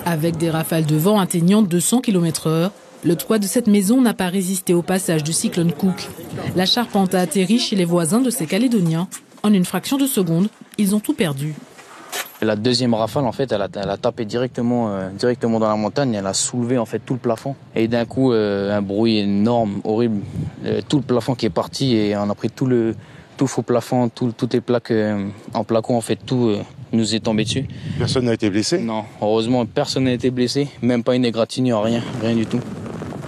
Avec des rafales de vent atteignant 200 km/h, le toit de cette maison n'a pas résisté au passage du cyclone Cook. La charpente a atterri chez les voisins de ces Calédoniens. En une fraction de seconde, ils ont tout perdu. La deuxième rafale, en fait, elle a tapé directement dans la montagne. Elle a soulevé en fait tout le plafond. Et d'un coup, un bruit énorme, horrible. Tout le plafond qui est parti et on a pris tout le faux plafond, toutes les plaques en placo, en fait, tout nous est tombé dessus. Personne n'a été blessé? Non, heureusement, personne n'a été blessé. Même pas une égratignure, rien du tout.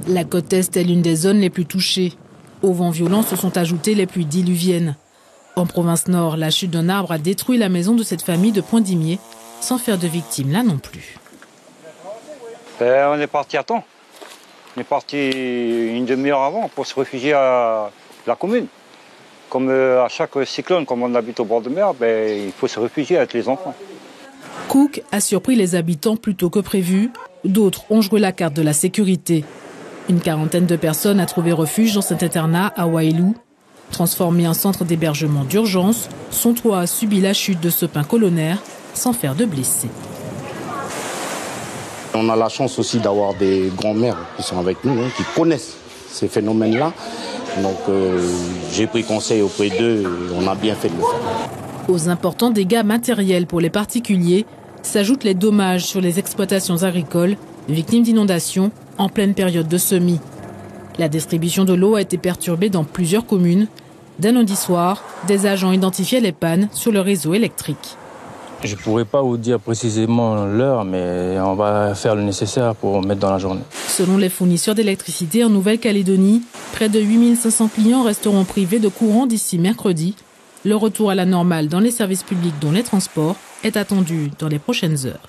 La côte Est est l'une des zones les plus touchées. Aux vents violents se sont ajoutées les pluies diluviennes. En province nord, la chute d'un arbre a détruit la maison de cette famille de Point-d'Imier, sans faire de victimes là non plus. On est parti à temps. On est parti une demi-heure avant pour se réfugier à la commune. Comme à chaque cyclone, comme on habite au bord de mer, il faut se réfugier avec les enfants. Cook a surpris les habitants plus tôt que prévu. D'autres ont joué la carte de la sécurité. Une quarantaine de personnes a trouvé refuge dans cet internat à Waialou. Transformé en centre d'hébergement d'urgence, son toit a subi la chute de ce pin colonnaire sans faire de blessés. On a la chance aussi d'avoir des grands-mères qui sont avec nous, qui connaissent ces phénomènes-là. Donc j'ai pris conseil auprès d'eux et on a bien fait de le faire. Aux importants dégâts matériels pour les particuliers s'ajoutent les dommages sur les exploitations agricoles, victimes d'inondations en pleine période de semis. La distribution de l'eau a été perturbée dans plusieurs communes. Dès lundi soir, des agents identifiaient les pannes sur le réseau électrique. Je ne pourrais pas vous dire précisément l'heure, mais on va faire le nécessaire pour mettre dans la journée. Selon les fournisseurs d'électricité en Nouvelle-Calédonie, près de 8500 clients resteront privés de courant d'ici mercredi. Le retour à la normale dans les services publics, dont les transports, est attendu dans les prochaines heures.